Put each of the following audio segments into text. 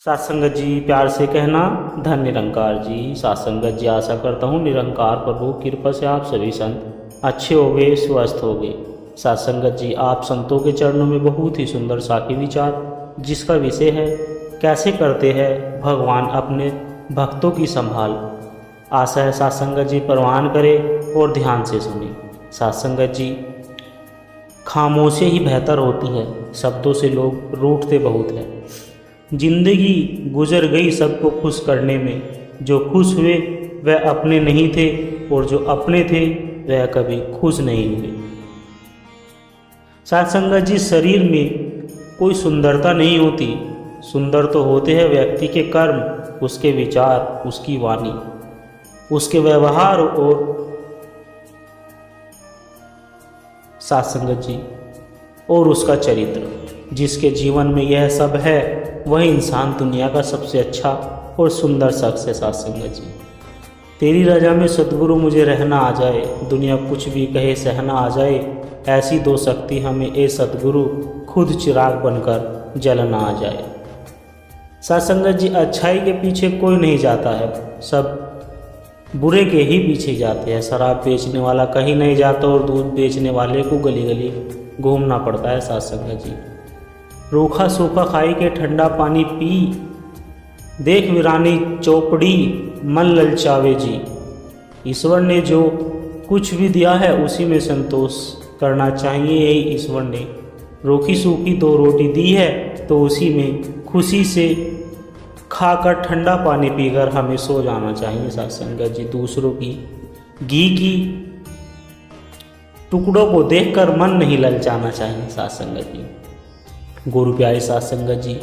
सात संगत जी प्यार से कहना धन निरंकार जी। सात संगत जी आशा करता हूँ निरंकार प्रभु की कृपा से आप सभी संत अच्छे हो गए, स्वस्थ हो गए। सात संगत जी आप संतों के चरणों में बहुत ही सुंदर साखी विचार जिसका विषय है कैसे करते हैं भगवान अपने भक्तों की संभाल। आशा है सात संगत जी परवान करें और ध्यान से सुने। सात संगत जी खामोशी ही बेहतर होती है, शब्दों से लोग रूठते बहुत है। जिंदगी गुजर गई सबको खुश करने में, जो खुश हुए वह अपने नहीं थे और जो अपने थे वह कभी खुश नहीं हुए। सात संगत जी शरीर में कोई सुंदरता नहीं होती, सुंदर तो होते हैं व्यक्ति के कर्म, उसके विचार, उसकी वाणी, उसके व्यवहार और सात संगत जी और उसका चरित्र। जिसके जीवन में यह सब है वह इंसान दुनिया का सबसे अच्छा और सुंदर शख्स है। सात संगत जी तेरी रजा में सद्गुरु मुझे रहना आ जाए, दुनिया कुछ भी कहे सहना आ जाए, ऐसी दो शक्ति हमें ए सद्गुरु खुद चिराग बनकर जलना आ जाए। सात संगत जी अच्छाई के पीछे कोई नहीं जाता है, सब बुरे के ही पीछे जाते हैं। शराब बेचने वाला कहीं नहीं जाता और दूध बेचने वाले को गली गली घूमना पड़ता है। सात संगत जी रूखा सूखा खाई के ठंडा पानी पी, देख वीरानी चौपड़ी मन ललचावे जी। ईश्वर ने जो कुछ भी दिया है उसी में संतोष करना चाहिए। यही ईश्वर ने रूखी सूखी दो रोटी दी है तो उसी में खुशी से खाकर ठंडा पानी पीकर हमें सो जाना चाहिए। सात संगत जी दूसरों की घी की टुकड़ों को देखकर मन नहीं ललचाना चाहिए। सात संगत जी गुरु प्यारे सात संगत जी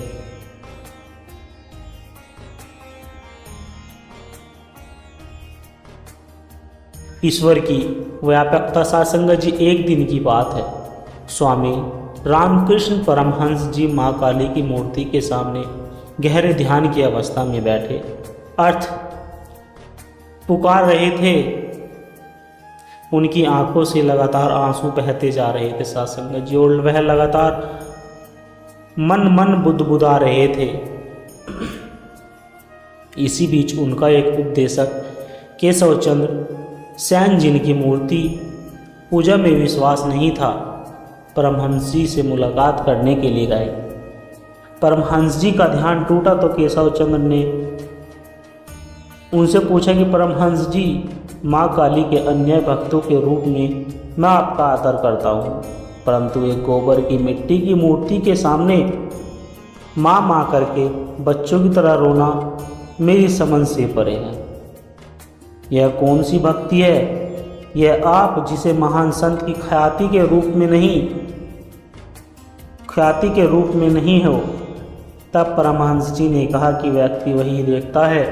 ईश्वर की व्यापकता। सात संगत जी एक दिन की बात है, स्वामी रामकृष्ण परमहंस जी माँ काली की मूर्ति के सामने गहरे ध्यान की अवस्था में बैठे अर्थ पुकार रहे थे। उनकी आंखों से लगातार आंसू बहते जा रहे थे। सात संगत जी और वह लगातार मन बुदबुदा रहे थे। इसी बीच उनका एक उपदेशक केशव चंद्र सैन जिनकी मूर्ति पूजा में विश्वास नहीं था, परमहंस जी से मुलाकात करने के लिए गए। परमहंस जी का ध्यान टूटा तो केशव चंद्र ने उनसे पूछा कि परमहंस जी माँ काली के अन्य भक्तों के रूप में मैं आपका आदर करता हूँ, परंतु एक गोबर की मिट्टी की मूर्ति के सामने माँ माँ करके बच्चों की तरह रोना मेरी समझ से परे है। यह कौन सी भक्ति है? यह आप जिसे महान संत की ख्याति के रूप में नहीं हो। तब परमहंस जी ने कहा कि व्यक्ति वही देखता है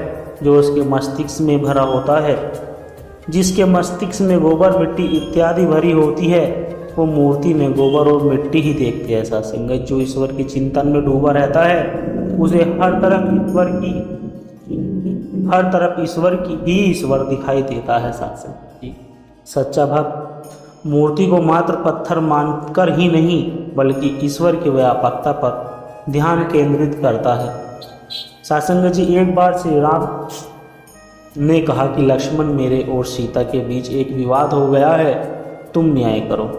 जो उसके मस्तिष्क में भरा होता है। जिसके मस्तिष्क में गोबर मिट्टी इत्यादि भरी होती है वो मूर्ति में गोबर और मिट्टी ही देखते हैं। ऐसा संगत जो ईश्वर के चिंतन में डूबा रहता है उसे हर तरफ ईश्वर की ही ईश्वर दिखाई देता है। साथ संगत सच्चा भक्त मूर्ति को मात्र पत्थर मानकर ही नहीं बल्कि ईश्वर की व्यापकता पर ध्यान केंद्रित करता है। सात संगत जी एक बार श्री राम ने कहा कि लक्ष्मण मेरे और सीता के बीच एक विवाद हो गया है, तुम न्याय करो।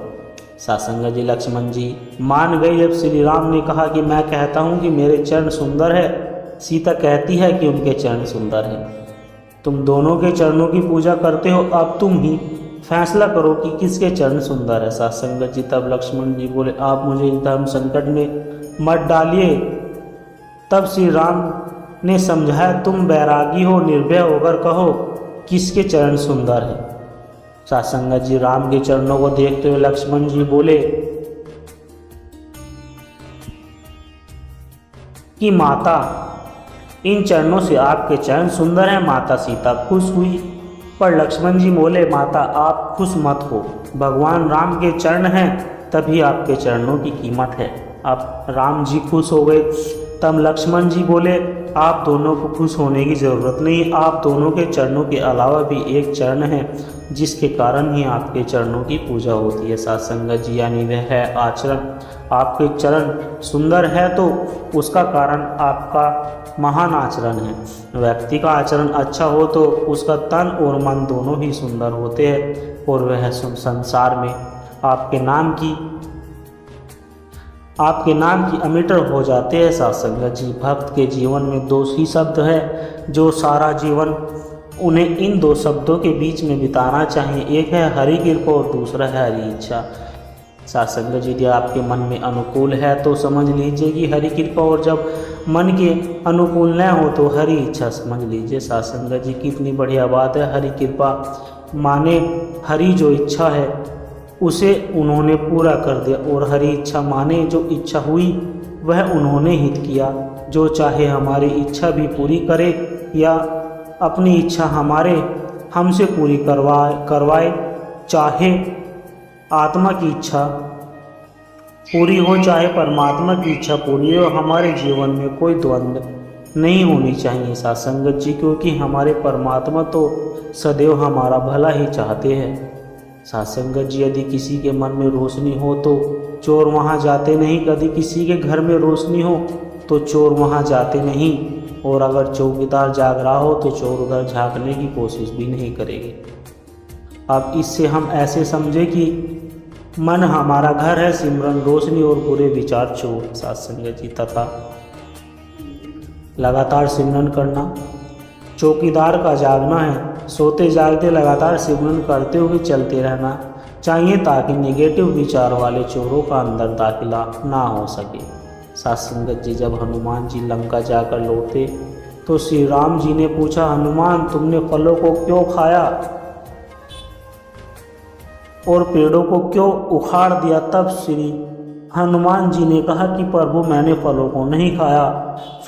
सात संगत जी लक्ष्मण जी मान गए जब श्री राम ने कहा कि मैं कहता हूँ कि मेरे चरण सुंदर है, सीता कहती है कि उनके चरण सुंदर हैं। तुम दोनों के चरणों की पूजा करते हो, अब तुम ही फैसला करो कि किसके चरण सुंदर है। सात संगत जी तब लक्ष्मण जी बोले आप मुझे इस धर्म संकट में मत डालिए। तब श्री राम ने समझाया तुम बैरागी हो, निर्भय होकर कहो किसके चरण सुंदर है। सात संगत जी राम के चरणों को देखते हुए लक्ष्मण जी बोले कि माता इन चरणों से आपके चरण सुंदर हैं। माता सीता खुश हुई, पर लक्ष्मण जी बोले माता आप खुश मत हो, भगवान राम के चरण हैं तभी आपके चरणों की कीमत है। अब राम जी खुश हो गए। तब लक्ष्मण जी बोले आप दोनों को खुश होने की ज़रूरत नहीं, आप दोनों के चरणों के अलावा भी एक चरण है जिसके कारण ही आपके चरणों की पूजा होती है। सात संगत जी यानी वह है आचरण। आपके चरण सुंदर है तो उसका कारण आपका महान आचरण है। व्यक्ति का आचरण अच्छा हो तो उसका तन और मन दोनों ही सुंदर होते हैं और वह संसार में आपके नाम की अमिटर हो जाते हैं। साथ संगत जी, भक्त के जीवन में दो ही शब्द है जो सारा जीवन उन्हें इन दो शब्दों के बीच में बिताना चाहिए। एक है हरि कृपा और दूसरा है हरि इच्छा। साथ संगत जी, यदि आपके मन में अनुकूल है तो समझ लीजिए कि हरि कृपा, और जब मन के अनुकूल न हो तो हरि इच्छा समझ लीजिए। साथ संगत जी, कितनी बढ़िया बात है। हरि कृपा माने हरि जो इच्छा है उसे उन्होंने पूरा कर दिया, और हरि इच्छा माने जो इच्छा हुई वह उन्होंने हित किया। जो चाहे हमारी इच्छा भी पूरी करे या अपनी इच्छा हमसे पूरी करवाए, चाहे आत्मा की इच्छा पूरी हो चाहे परमात्मा की इच्छा पूरी हो, हमारे जीवन में कोई द्वंद्व नहीं होनी चाहिए। साथ संगत जी, क्योंकि हमारे परमात्मा तो सदैव हमारा भला ही चाहते हैं। साथ संगत जी, यदि किसी के मन में रोशनी हो तो चोर वहाँ जाते नहीं, यदि किसी के घर में रोशनी हो तो चोर वहाँ जाते नहीं, और अगर चौकीदार जाग रहा हो तो चोर उधर झांकने की कोशिश भी नहीं करेंगे। अब इससे हम ऐसे समझे कि मन हमारा घर है, सिमरन रोशनी और बुरे विचार चोर। साथ संगत जी, तथा लगातार सिमरन करना चौकीदार का जागना है। सोते जागते लगातार सिमरन करते हुए चलते रहना चाहिए ताकि नेगेटिव विचार वाले चोरों का अंदर दाखिला ना हो सके। साथ संगत जी, जब हनुमान जी लंका जाकर लौटे तो श्री राम जी ने पूछा, हनुमान तुमने फलों को क्यों खाया और पेड़ों को क्यों उखाड़ दिया? तब श्री हनुमान जी ने कहा कि प्रभु मैंने फलों को नहीं खाया,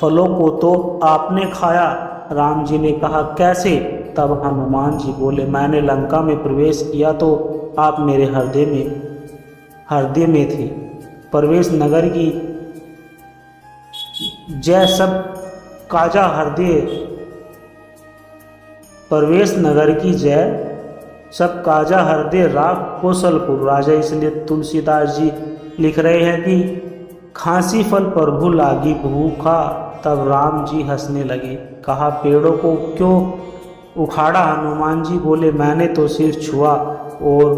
फलों को तो आपने खाया। राम जी ने कहा कैसे? तब हनुमान जी बोले, मैंने लंका में प्रवेश किया तो आप मेरे हृदय में थे। प्रवेश नगर की जय सब काजा हृदय, प्रवेश नगर की जय सब काजा हृदय राग कौशलपुर राजा। इसलिए तुलसीदास जी लिख रहे हैं कि खांसी फल प्रभु लागी भूखा। तब राम जी हंसने लगे, कहा पेड़ों को क्यों उखाड़ा? हनुमान जी बोले, मैंने तो सिर्फ छुआ और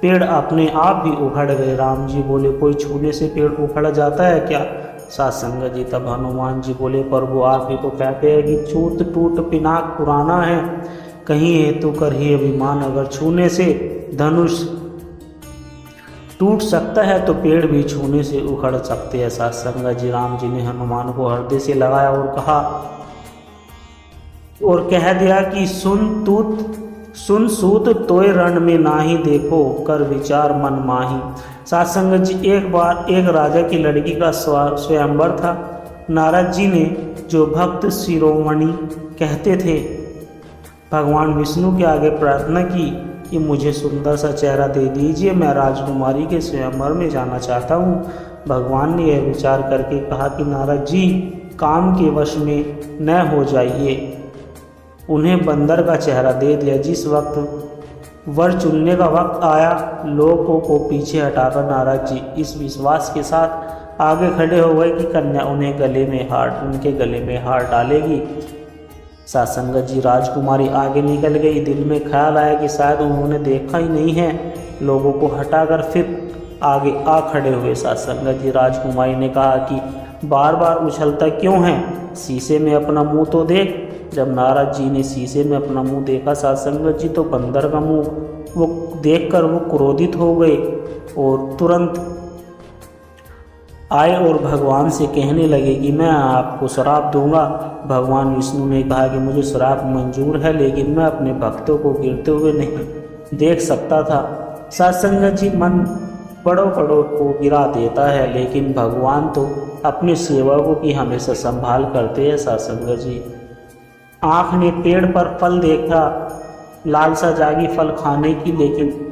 पेड़ अपने आप ही उखड़ गए। राम जी बोले, कोई छूने से पेड़ उखड़ जाता है क्या? साथ संगत जी, तब हनुमान जी बोले, प्रभु आप ही तो कहते हैं कि छूत टूट पिनाक पुराना है, कहीं हेतु कर ही अभिमान। अगर छूने से धनुष टूट सकता है तो पेड़ भी छूने से उखड़ सकते हैं। साथ संगत जी, राम जी ने हनुमान को हृदय से लगाया और कह दिया कि सुन सूत तोय रण में नाही, देखो कर विचार मन माही। साथ संगत जी, एक बार एक राजा की लड़की का स्वयंवर था। नारद जी ने जो भक्त शिरोमणि कहते थे भगवान विष्णु के आगे प्रार्थना की कि मुझे सुंदर सा चेहरा दे दीजिए, मैं राजकुमारी के स्वयंवर में जाना चाहता हूँ। भगवान ने यह विचार करके कहा कि नारद जी काम के वश में न हो जाइए। उन्हें बंदर का चेहरा दे दिया। जिस वक्त वर चुनने का वक्त आया, लोगों को पीछे हटाकर नारद जी इस विश्वास के साथ आगे खड़े हो गए कि कन्या उनके गले में हार डालेगी। साथ संगत जी, राजकुमारी आगे निकल गई। दिल में ख्याल आया कि शायद उन्होंने देखा ही नहीं है। लोगों को हटाकर फिर आगे आ खड़े हुए। साथ संगत जी, राजकुमारी ने कहा कि बार बार उछलता क्यों है, शीशे में अपना मुंह तो देख। जब नारद जी ने शीशे में अपना मुंह देखा साथ संगत जी, तो बंदर का मुंह वो देखकर वो क्रोधित हो गए और तुरंत आए और भगवान से कहने लगे कि मैं आपको श्राप दूंगा। भगवान विष्णु ने कहा कि मुझे श्राप मंजूर है, लेकिन मैं अपने भक्तों को गिरते हुए नहीं देख सकता था। साथ संगत जी, मन बड़ों को गिरा देता है, लेकिन भगवान तो अपने सेवकों की हमेशा संभाल करते हैं। साथ संगत जी, आँख ने पेड़ पर फल देखा, लालसा जागी फल खाने की, लेकिन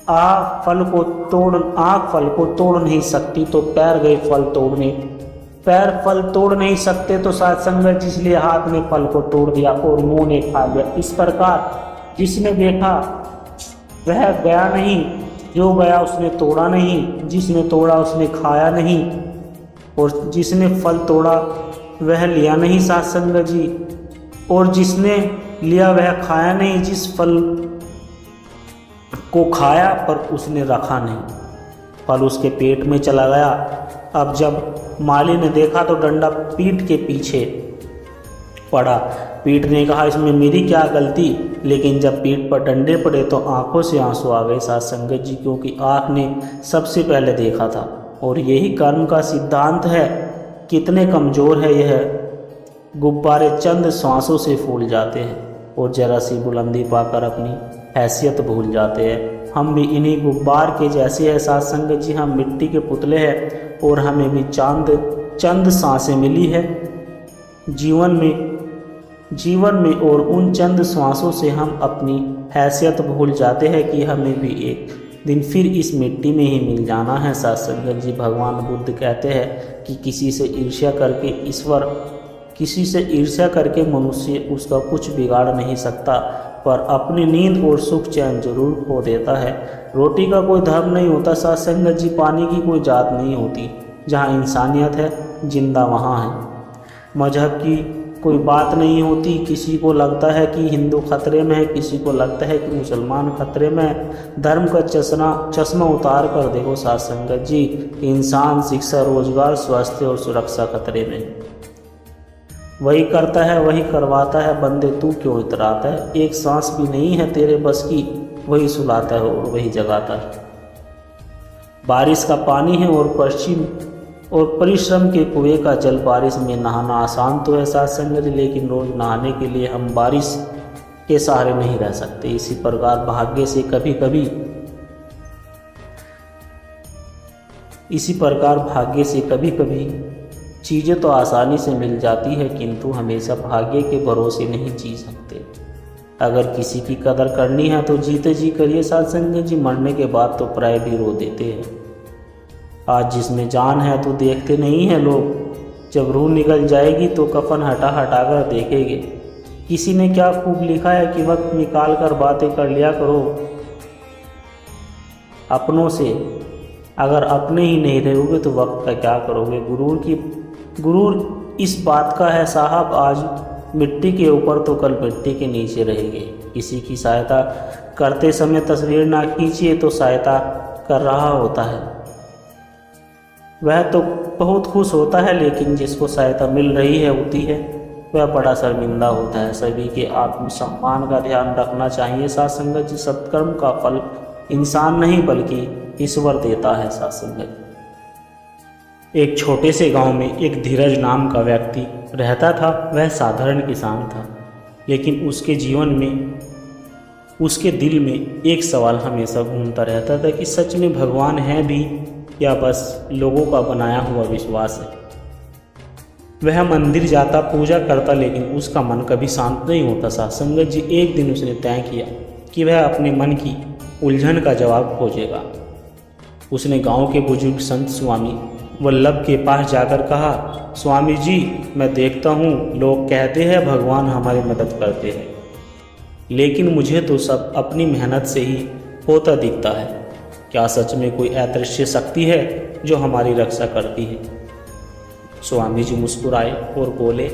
आँख फल को तोड़ नहीं सकती तो पैर गए फल तोड़ने। पैर फल तोड़ नहीं सकते तो साथ संगत जी, इसलिए हाथ ने फल को तोड़ दिया और मुंह ने खा लिया। इस प्रकार जिसने देखा वह गया नहीं, जो गया उसने तोड़ा नहीं, जिसने तोड़ा उसने खाया नहीं, और जिसने फल तोड़ा वह लिया नहीं साध संगत जी, और जिसने लिया वह खाया नहीं, जिस फल को खाया पर उसने रखा नहीं, फल उसके पेट में चला गया। अब जब माली ने देखा तो डंडा पीठ के पीछे पड़ा। पीठ ने कहा इसमें मेरी क्या गलती, लेकिन जब पीठ पर डंडे पड़े तो आंखों से आंसू आ गए साध संगत जी, क्योंकि आँख ने सबसे पहले देखा था। और यही कर्म का सिद्धांत है। कितने कमज़ोर है यह गुब्बारे, चंद सांसों से फूल जाते हैं और जरा सी बुलंदी पाकर अपनी हैसियत भूल जाते हैं। हम भी इन्हीं गुब्बार के जैसे हैं साध संगत जी। हम मिट्टी के पुतले हैं और हमें भी चंद सांसें मिली है जीवन में और उन चंद सांसों से हम अपनी हैसियत भूल जाते हैं कि हमें भी एक दिन फिर इस मिट्टी में ही मिल जाना है साध संगत जी। भगवान बुद्ध कहते हैं कि किसी से ईर्ष्या करके मनुष्य उसका कुछ बिगाड़ नहीं सकता, पर अपनी नींद और सुख चैन जरूर खो देता है। रोटी का कोई धर्म नहीं होता साध संगत जी, पानी की कोई जात नहीं होती। जहाँ इंसानियत है जिंदा वहाँ है। मजहब की कोई बात नहीं होती। किसी को लगता है कि हिंदू खतरे में है, किसी को लगता है कि मुसलमान खतरे में है। धर्म का चश्मा उतार कर देखो साध संगत जी, इंसान, शिक्षा, रोजगार, स्वास्थ्य और सुरक्षा खतरे में। वही करता है, वही करवाता है, बंदे तू क्यों इतराता है। एक सांस भी नहीं है तेरे बस की, वही सुलाता है और वही जगाता है। बारिश का पानी है और परिश्रम के कुएं का जल। बारिश में नहाना आसान तो है साध संगत, लेकिन रोज नहाने के लिए हम बारिश के सहारे नहीं रह सकते। इसी प्रकार भाग्य से कभी कभी चीज़ें तो आसानी से मिल जाती है, किंतु हमेशा भाग्य के भरोसे नहीं जी सकते। अगर किसी की कदर करनी है तो जीते जी करिए साध संगत जी, मरने के बाद तो प्राय भी रो देते हैं। आज जिसमें जान है तो देखते नहीं हैं लोग, जब रूह निकल जाएगी तो कफन हटा कर देखेंगे। किसी ने क्या खूब लिखा है कि वक्त निकाल कर बातें कर लिया करो अपनों से, अगर अपने ही नहीं रहोगे तो वक्त का क्या करोगे। गुरूर इस बात का है साहब, आज मिट्टी के ऊपर तो कल मिट्टी के नीचे रहेंगे। किसी की सहायता करते समय तस्वीर ना खींचिए तो सहायता कर रहा होता है, वह तो बहुत खुश होता है, लेकिन जिसको सहायता मिल रही होती है वह बड़ा शर्मिंदा होता है। सभी के आत्मसम्मान का ध्यान रखना चाहिए साध संगत जी। सत्कर्म का फल इंसान नहीं बल्कि ईश्वर देता है साध संगत। एक छोटे से गांव में एक धीरज नाम का व्यक्ति रहता था। वह साधारण किसान था, लेकिन उसके जीवन में, उसके दिल में एक सवाल हमेशा घूमता रहता था कि सच में भगवान है भी या बस लोगों का बनाया हुआ विश्वास है। वह मंदिर जाता, पूजा करता, लेकिन उसका मन कभी शांत नहीं होता साध संगत जी। एक दिन उसने तय किया कि वह अपने मन की उलझन का जवाब खोजेगा। उसने गांव के बुजुर्ग संत स्वामी वल्लभ के पास जाकर कहा, स्वामी जी, मैं देखता हूँ लोग कहते हैं भगवान हमारी मदद करते हैं, लेकिन मुझे तो सब अपनी मेहनत से ही होता दिखता है। क्या सच में कोई अदृश्य शक्ति है जो हमारी रक्षा करती है? स्वामी जी मुस्कुराए और बोले,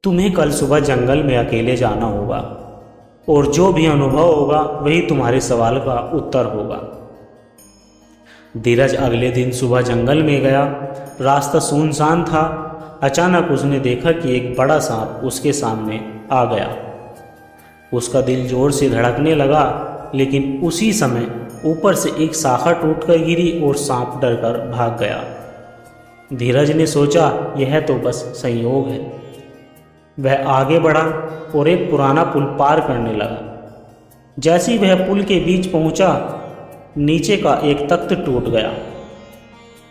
तुम्हें कल सुबह जंगल में अकेले जाना होगा और जो भी अनुभव होगा वही तुम्हारे सवाल का उत्तर होगा। धीरज अगले दिन सुबह जंगल में गया। रास्ता सुनसान था। अचानक उसने देखा कि एक बड़ा सांप उसके सामने आ गया। उसका दिल जोर से धड़कने लगा, लेकिन उसी समय ऊपर से एक शाखा टूटकर गिरी और सांप डरकर भाग गया। धीरज ने सोचा, यह तो बस संयोग है। वह आगे बढ़ा और एक पुराना पुल पार करने लगा। जैसे ही वह पुल के बीच पहुंचा, नीचे का एक तख्त टूट गया,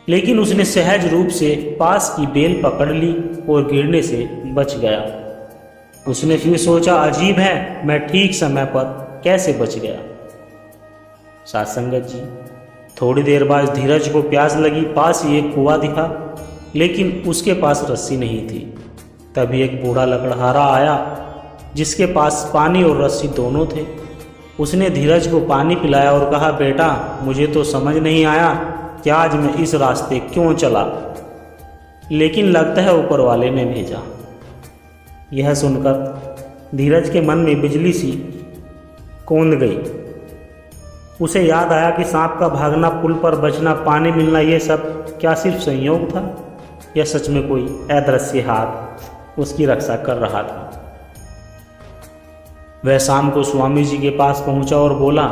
लेकिन उसने सहज रूप से पास की बेल पकड़ ली और गिरने से बच गया। उसने फिर सोचा, अजीब है, मैं ठीक समय पर कैसे बच गया। साध संगत जी, थोड़ी देर बाद धीरज को प्यास लगी। पास ही एक कुआं दिखा, लेकिन उसके पास रस्सी नहीं थी। तभी एक बूढ़ा लकड़हारा आया जिसके पास पानी और रस्सी दोनों थे। उसने धीरज को पानी पिलाया और कहा, बेटा मुझे तो समझ नहीं आया कि आज मैं इस रास्ते क्यों चला, लेकिन लगता है ऊपर वाले ने भेजा। यह सुनकर धीरज के मन में बिजली सी कौंध गई। उसे याद आया कि सांप का भागना, पुल पर बचना, पानी मिलना, ये सब क्या सिर्फ संयोग था या सच में कोई अदृश्य हाथ उसकी रक्षा कर रहा था। वह शाम को स्वामी जी के पास पहुंचा और बोला,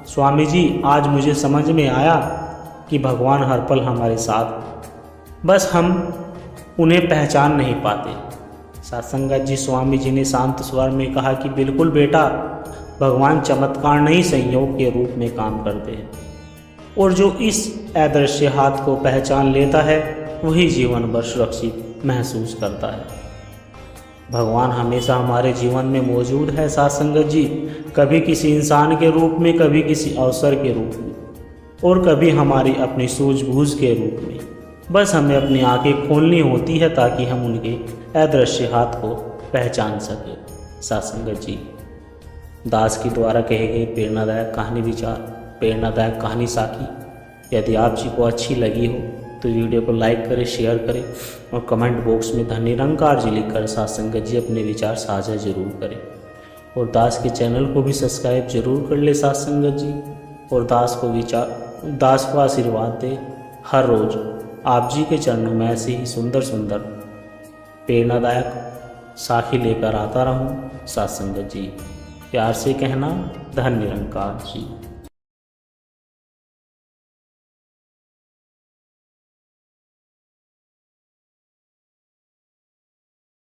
स्वामी जी आज मुझे समझ में आया कि भगवान हर पल हमारे साथ, बस हम उन्हें पहचान नहीं पाते। सत्संगत जी, स्वामी जी ने शांत स्वर में कहा कि बिल्कुल बेटा, भगवान चमत्कार नहीं संयोग के रूप में काम करते हैं, और जो इस अदृश्य हाथ को पहचान लेता है वही जीवन भर सुरक्षित महसूस करता है। भगवान हमेशा हमारे जीवन में मौजूद है सत्संगत जी, कभी किसी इंसान के रूप में, कभी किसी अवसर के रूप में, और कभी हमारी अपनी सूझबूझ के रूप में। बस हमें अपनी आंखें खोलनी होती है ताकि हम उनके अदृश्य हाथ को पहचान सकें। सत्संगत जी, दास के द्वारा कहे गए प्रेरणादायक कहानी विचार, प्रेरणादायक कहानी साखी यदि आप जी को अच्छी लगी हो तो वीडियो को लाइक करें, शेयर करें और कमेंट बॉक्स में धन निरंकार जी लिखकर सत्संगत जी अपने विचार साझा जरूर करें। और दास के चैनल को भी सब्सक्राइब जरूर कर ले सत्संगत जी, और दास को आशीर्वाद दे। हर रोज़ आप जी के चरणों में ऐसे ही सुंदर सुंदर प्रेरणादायक साखी लेकर आता रहूं। सत्संगत जी, प्यार से कहना, धन निरंकार जी।